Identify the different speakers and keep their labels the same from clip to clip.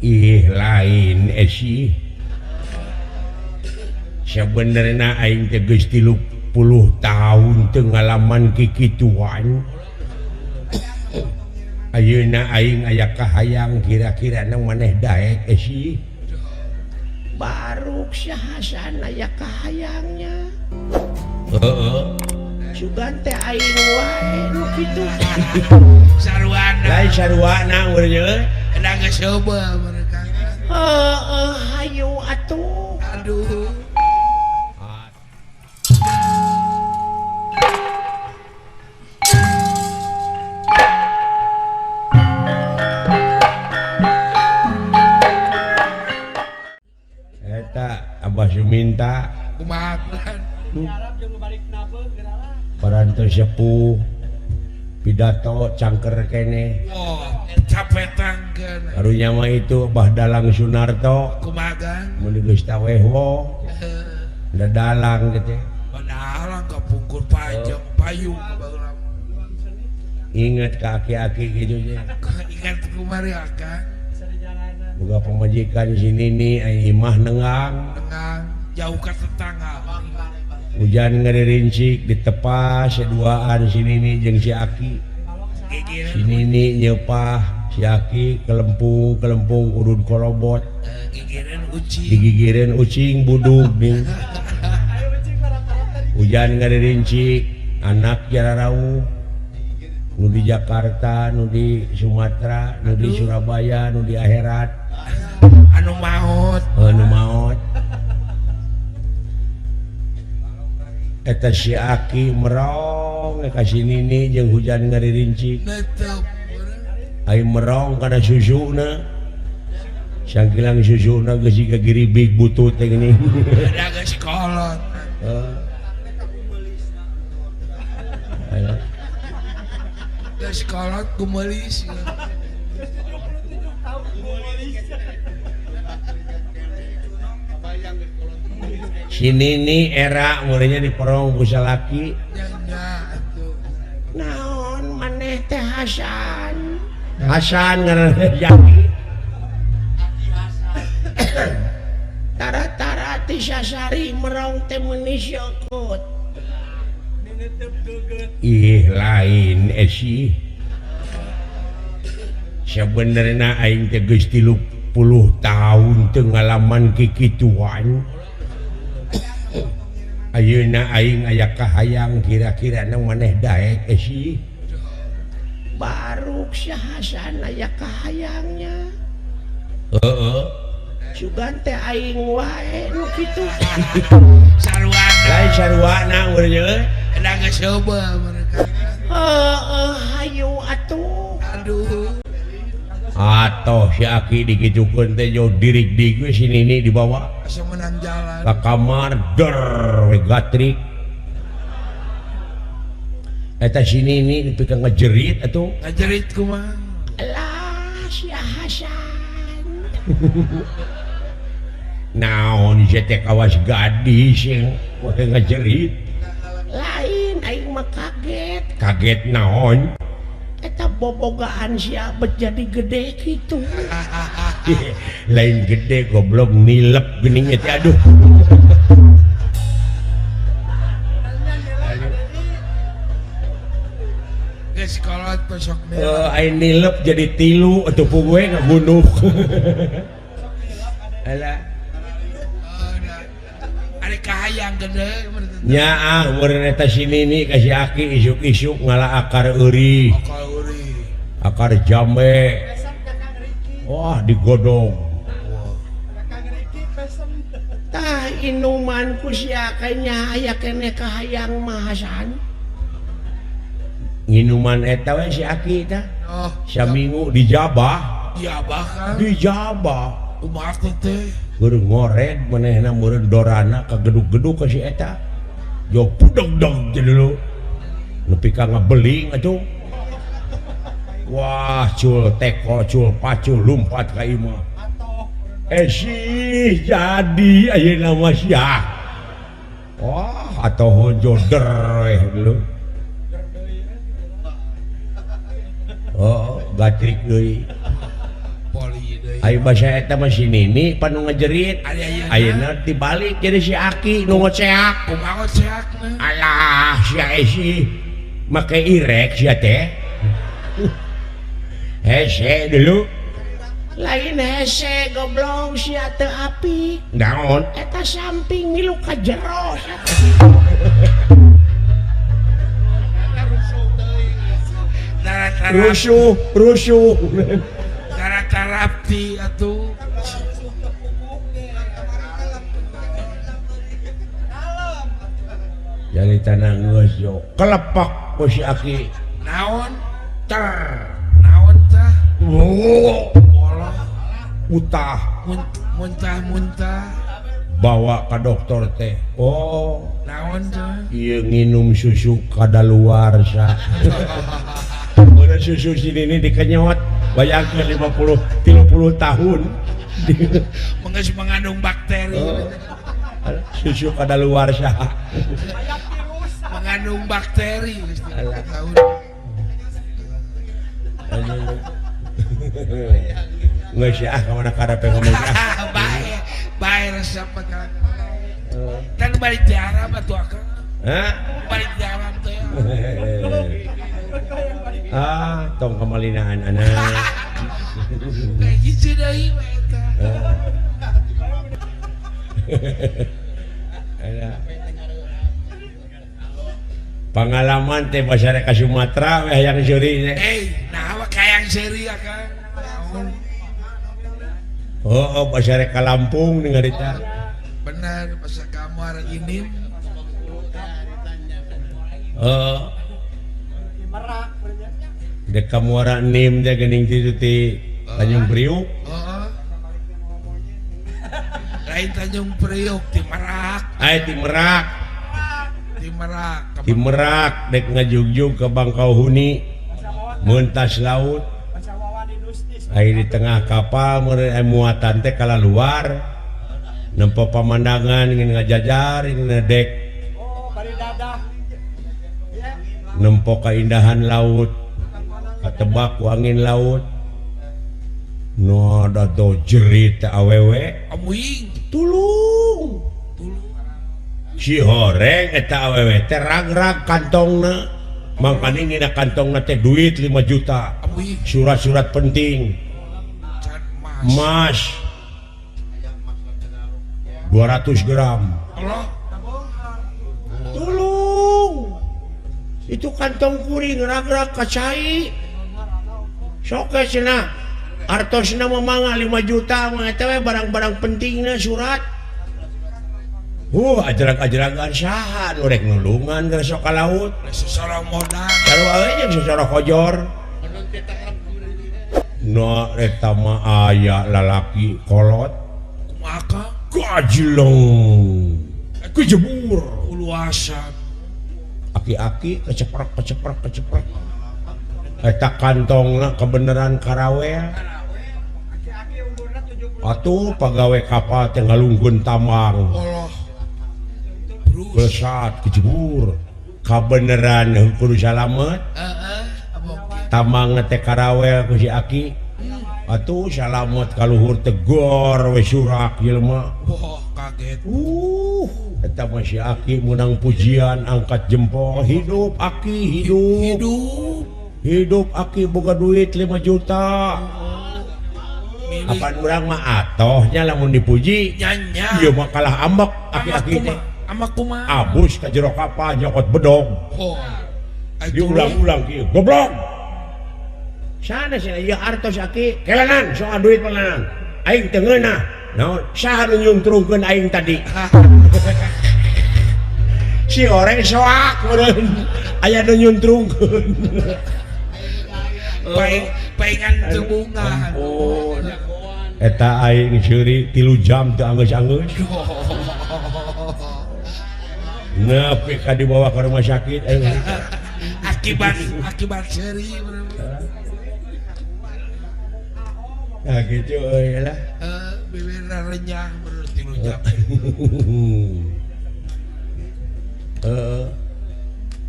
Speaker 1: ih lain sih sebenarnya aing teh geus 30 tahun teu ngalaman kikituan. Ayeuna aing aya kahayang kira-kira nang maneh daek sih baru Hasan aya kahayangnya. Heeh. Sugan teh aing wae nu kitu.
Speaker 2: Sarwana.
Speaker 1: Lain sarwana urang ye.
Speaker 2: Ada geus coba mereka.
Speaker 1: Heeh, hayu atuh.
Speaker 2: Aduh.
Speaker 1: Eta Abah Suminta
Speaker 2: Kumaha?
Speaker 1: parantos sepuh pidato cangker kene
Speaker 2: Oh, capek tangkeun.
Speaker 1: karunya mah itu Abah Dalang Sunarto
Speaker 2: Kumaha?
Speaker 1: mun geus tawehwo da dalang gitu.
Speaker 2: Padahal ka pungkur pajak payung baheula.
Speaker 1: Ingat ka aki-aki gitu nya.
Speaker 2: Ingat kumari akan
Speaker 1: Boga pamajikan si Nini ai imah nengang
Speaker 2: dengan jauh ke tetangga.
Speaker 1: hujan ngaririncik ditepas seduaan si Nini jeung si Aki. Si Nini nyepah si Aki kelempung urun kolobot
Speaker 2: Gigireun uci.
Speaker 1: digigireun ucing budug nih. Hujan ngaririncik anak jararau nu di Jakarta, nu di Sumatera, nu di Surabaya, nu di akhirat.
Speaker 2: Anu maut.
Speaker 1: Anu maot eta si Aki merong ka si Nini jeung hujan ngaririncik
Speaker 2: Netep.
Speaker 1: ai merong kana susuna sangkilang susuna geus siga giribig butut teh gini.
Speaker 2: Ada geus kolot. Geus kolot kumelis.
Speaker 1: Si Nini era mulanya diperong ku salaki.
Speaker 2: Nya atuh.
Speaker 1: Naon maneh teh Hasan? Hasan ngaranna Yaki. Tara-tara ti sasari merong teh meuni syukut. Ih lain sih. Sebenarnya aing teh geus 30 tahun teu ngalaman kikituan. Ayeuna aing aya kahayang kira-kira nang maneh daek sih baru Hasan aya kahayangnya. Heeh. Sugan teh aing wae nu kitu.
Speaker 2: Sarwana.
Speaker 1: Lain sarwana urang ye.
Speaker 2: Ada geus coba mereka.
Speaker 1: Heeh, hayu atuh.
Speaker 2: Aduh.
Speaker 1: Atoh si Aki digitukeun teh jo dirig-dig we si Nini dibawa
Speaker 2: Asa menang jalan.
Speaker 1: ka kamar der we gatrik. Eta si Nini dipikeun ngejerit atuh.
Speaker 2: Ngajerit kumaha?
Speaker 1: Alah si Hasan. Naon ieu teh kawas gadis yang poe ngejerit. Lain aing mah kaget. Kaget naon? Eta bobogaan siabet jadi gede gitu. Lain gede goblok nilep geuning teh aduh.
Speaker 2: Geus kolot besok
Speaker 1: Ai nilep jadi tilu atuh pugue ngabunuh. Alah
Speaker 2: ada kahayang gede.
Speaker 1: nyaah meureun eta si Nini ka si Aki isuk-isuk ngalah akar euri,
Speaker 2: Kaluri.
Speaker 1: akar jambe. Wah digodong. Tah inuman ku sia kayaknya aya keneh kahayang mah Hasan. Minuman eta we si Aki tah
Speaker 2: Oh,
Speaker 1: saminggu dijabah,
Speaker 2: iya bahkan
Speaker 1: dijabah.
Speaker 2: kumaha teh.
Speaker 1: Keur ngored manehna meureun dorana ka gedug-gedug ka si eta. Jo pudeg-deg jadi dulu. Nepi ka ngabeling atuh. Wah, cul teko, cul pacul lumpat ka imah. Sih jadi ayeuna mah sia. Wah, atoh joder we dulu. Oh, gatrik deui.
Speaker 2: Poli
Speaker 1: Ayo bahasa eta mah si Nini panu ngajerit.
Speaker 2: Ayeuna
Speaker 1: dibalik jadi si Aki nu ngoceak.
Speaker 2: kumaha ceakna?
Speaker 1: Alah si Esi make irek sia teh. Hese dulu. Lain hese goblok sia teu apik. Naon? Eta samping milu ka jero. Rusuh.
Speaker 2: Tarapti atuh.
Speaker 1: Jadi tanah geus yo kelepak ku si Aki.
Speaker 2: Naon?
Speaker 1: Ter.
Speaker 2: Naon tah?
Speaker 1: Wow.
Speaker 2: Pola.
Speaker 1: Utah
Speaker 2: Muntah.
Speaker 1: bawa ke dokter teh. Oh,
Speaker 2: Naon tah?
Speaker 1: iya nginum susu kadaluarsa. Udah susu sini ini dikenyot. Bayangkan 50-30 tahun.
Speaker 2: Mengeus mengandung bakteri.
Speaker 1: Susu kadaluarsa.
Speaker 2: Mengandung bakteri. Tahu.
Speaker 1: Nggak sih kemana karena ngomong
Speaker 2: Baik resep kan. Kan balik di Arab atuh akang.
Speaker 1: Hah?
Speaker 2: Balik di Arab teh.
Speaker 1: Tong kemalinaan anak.
Speaker 2: Kayak gitu deui we eta.
Speaker 1: Pengalaman teh pasar ke Sumatera weh yang juri teh.
Speaker 2: Nah kayak yang seri akang. Naon?
Speaker 1: Oh, pasar ke Lampung dengar eta.
Speaker 2: Benar pas kamu hari ini.
Speaker 1: Dek Muara Nim teh geuning ti Tanjung Priuk.
Speaker 2: Lain Tanjung Priuk di Merak.
Speaker 1: Ti Merak.
Speaker 2: Di
Speaker 1: Di Merak dek ngajugjug ke Bangkauhuni. Muntas laut. Di tengah kapal muatan teh kala luar. Nempo pemandangan ingin ngajajar ingin ngedek. Nempo keindahan laut. Katebak ku angin laut. No ada do jerit awewe.
Speaker 2: Amuing.
Speaker 1: Tulung. Si horeng eta awewe teh rag-rag kantongna. Mangkana ngina kantongna teh duit 5 juta.
Speaker 2: Amuing.
Speaker 1: Surat-surat penting.
Speaker 2: Can
Speaker 1: Emas 200 gram.
Speaker 2: Allah.
Speaker 1: Tulung. Itu kantong kuring rag-rag kacai. Sok cenah. Artosna memangah 5 juta mah eta we barang-barang pentingna surat. Ajarag-ajaragan saha nu rek nulungan geus sok ka laut.
Speaker 2: Sesorang modal.
Speaker 1: Sarua we jeung sacara kojor. No eta mah aya lalaki kolot
Speaker 2: Maka
Speaker 1: gajileng kejebur
Speaker 2: uluasan.
Speaker 1: aki-aki keceprek eta kantongna kebeneran karawel atuh pagawe kapal teh ngalungkeun tambang
Speaker 2: Allah.
Speaker 1: besat kejebur kabeneran kudu salamet tambang teh karawel ku si Aki atuh salamet kaluhur tegor we surak jelema.
Speaker 2: Wah, kaget.
Speaker 1: Eta mah si Aki menang pujian angkat jempol hidup Aki hidup Aki boga duit 5 juta. Apa urang mah atohnya lamun dipuji
Speaker 2: Nyanya.
Speaker 1: ieu mah kalah ambek Aki-Aki teh.
Speaker 2: Amak kumaha?
Speaker 1: Abus ka jero kapal nyokot bedog.
Speaker 2: Oh.
Speaker 1: Diulang-ulang kieu. Goblok. Sana sih ieu artos Aki kelanan soal duit pelanan. Aing teu ngeunah. Naon? Saha nu nyuntrungkeun aing tadi? Si oreng soak meureun. Aya nu nyuntrungkeun.
Speaker 2: Paingan teu bunga.
Speaker 1: Ampun. Eta aing seuri 3 jam teu anggeus-anggeus. Nepi ka dibawa ke rumah sakit aing.
Speaker 2: Akibat seri.
Speaker 1: Nah gitu euy lah.
Speaker 2: Bibirna renyah menurut 3 jam.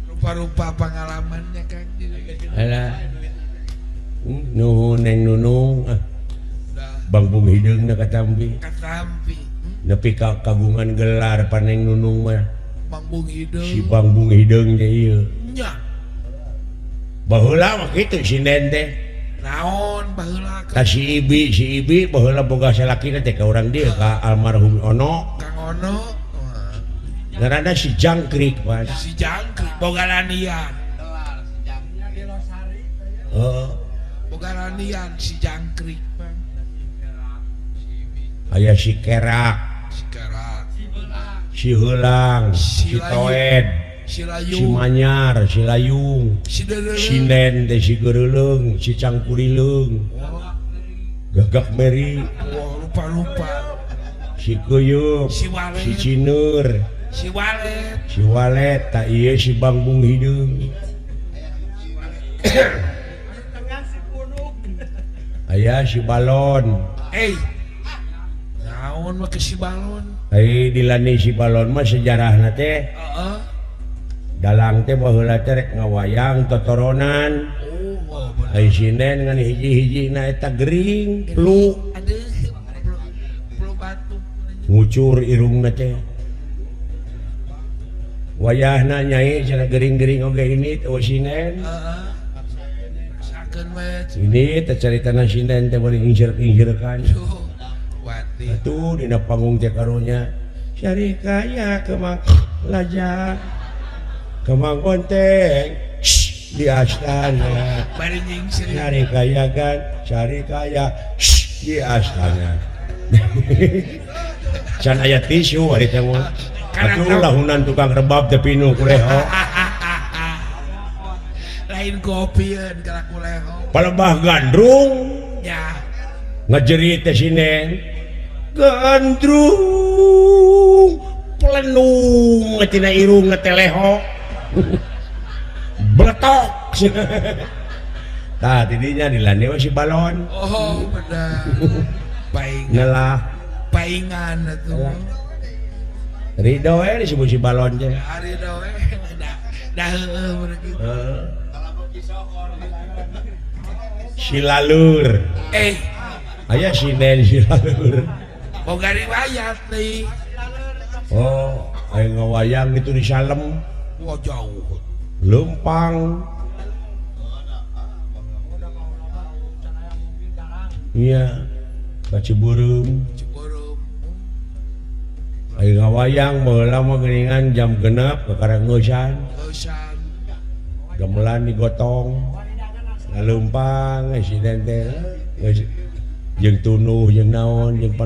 Speaker 2: Rupa-rupa pengalamannya kan.
Speaker 1: Alah. Nuhun neng nunung. Bangbung hideungna katampi
Speaker 2: katampi
Speaker 1: nepi ka kagungan gelar Paneng Nunung mah
Speaker 2: Bangbung hideung
Speaker 1: si Bangbung hideung teh ieu
Speaker 2: nya
Speaker 1: baheula mah kitu si Nen teh
Speaker 2: naon baheula
Speaker 1: ka si Ibi baheula boga salakina teh ka urang dieu ka almarhum Ono
Speaker 2: Kang Ono
Speaker 1: ngaranna si Jangkrik Mas
Speaker 2: si Jangkrik boga lanian
Speaker 1: heeh
Speaker 2: boga lanian si Jangkrik
Speaker 1: aya si Kerak
Speaker 2: sekarang
Speaker 1: si Heulang si Toed
Speaker 2: si
Speaker 1: si
Speaker 2: Layung
Speaker 1: Manyar si Layung
Speaker 2: si Deuleuh
Speaker 1: si Nen teh si Geureuleng si Cangkurileung Gagak Meri
Speaker 2: lupa
Speaker 1: si Kuyup
Speaker 2: si Walet
Speaker 1: si Cineur
Speaker 2: si Walet
Speaker 1: si Walet tak iya si Bangbung hideung aya si Balon
Speaker 2: naon mah ke si Balon
Speaker 1: dilani si Balon mah sejarahna teh
Speaker 2: heeh
Speaker 1: dalang teh baheula teh rek ngawayang totoronan ai si Nen ngan hiji-hiji na eta gering pluk
Speaker 2: aduh peluk batu
Speaker 1: ngucur irungna teh wayahna nyai cenah gering-gering oge ini teh si Nen
Speaker 2: sakeun we
Speaker 1: ini teh caritana si Nen teh bari ingser-ingserkan
Speaker 2: wati
Speaker 1: atuh dina panggung teh karunya syari kaya kemang laja kemang konteng di astana
Speaker 2: bari nyingsir
Speaker 1: syari kaya kan syari kaya di astana can aya tisu ari teh mah atuh lahunan tukang rebab teh pinu kuleho
Speaker 2: lain kopieun kala kuleho
Speaker 1: palebah gandrung
Speaker 2: nya
Speaker 1: ngajerit teh si Nen gandrung pelenung tina irung teh leho bletok tah tidinya dilani we si Balon
Speaker 2: benar paingan
Speaker 1: ngelah
Speaker 2: paingan atuh
Speaker 1: Ridho disebut si Balon teh
Speaker 2: hari doe dah heueuh begitu
Speaker 1: si Lalur aya si Nen si Lalur
Speaker 2: boga riwayat nih
Speaker 1: oh aya ngawayang gitu di Salem
Speaker 2: wah jauh
Speaker 1: Lempang iya ka Cibureum
Speaker 2: Cibureum
Speaker 1: aya ngawayang baheula mah geuningan jam 6 ka Karangeusan
Speaker 2: Geusan
Speaker 1: gamelan digotong ngaleumpang si Nen teh jeung tunuh jeung naon jeung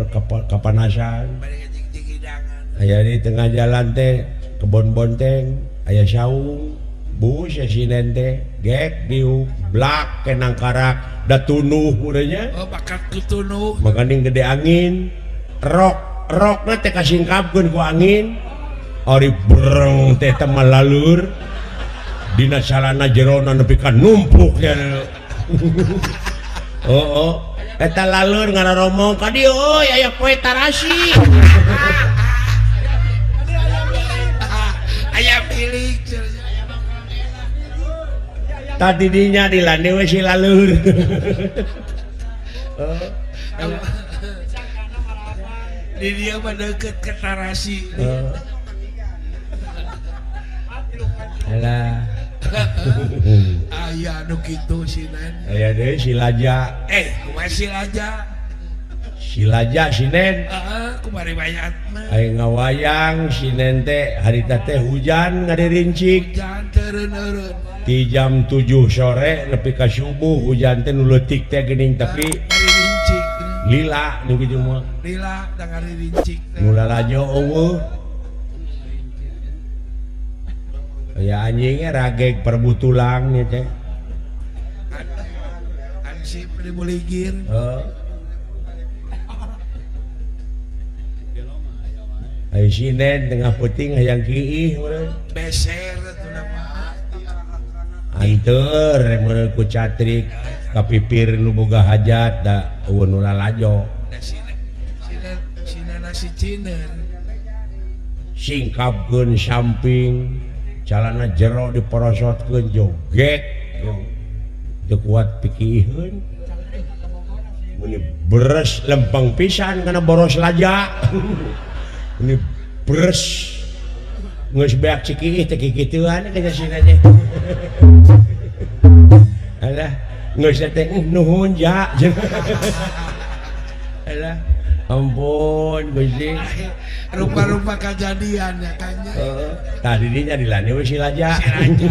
Speaker 1: kapanasan
Speaker 2: bari ngejing hidangan
Speaker 1: aya di tengah jalan teh kebon bonteng aya saung bus ya si Nen teh gek diuk blak kenang karak da tunuh urangnya
Speaker 2: oh bakat kutunuh
Speaker 1: makanya gede angin rokna teh kasingkapkeun ku angin ari bereng teh teh malalur dina salana jerona nepi ka numpuk ya oh eta lalur ngararomong ka dieu euy aya poe tarasi
Speaker 2: aya milik
Speaker 1: tadi dinya dilani we si lalur
Speaker 2: di dia mah deket ke Tarasi
Speaker 1: alah
Speaker 2: aya anu kitu si Nen
Speaker 1: aya deui si Laja
Speaker 2: kumaha si Laja
Speaker 1: si Laja si Nen
Speaker 2: kumari bayat mah
Speaker 1: aya ngawayang si Nen teh harita teh hujan ngadirincik
Speaker 2: jangan teureun-eureun
Speaker 1: di jam 7 sore nepi ka subuh hujan teh nu leutik teh geuning tapi
Speaker 2: ngari rincik
Speaker 1: lila nu kitu mah
Speaker 2: lila da ngari rincik
Speaker 1: nu lalajo eueuh aya anjingnya rageg perbu tulang nya teh
Speaker 2: ansip dibuligir
Speaker 1: aya si Nen tengah peuting hayang kiih meureun
Speaker 2: beser atuh nama
Speaker 1: anteur meureun ku catrik kapipir nu boga hajat da eueuh nu lalajo
Speaker 2: da si nasi ciner
Speaker 1: singkapkeun samping calana jero diporosotkeun joget teu kuat pikiheun ini beres lempeng pisan karena boros laja ini beres nggak sebanyak cikih teki gituan kayaknya sih aja alah nggak seteng nuhun ja alah ampun Gusti
Speaker 2: rupa-rupa kejadian ya kayaknya
Speaker 1: tadi dia dilani wis si laja
Speaker 2: si raja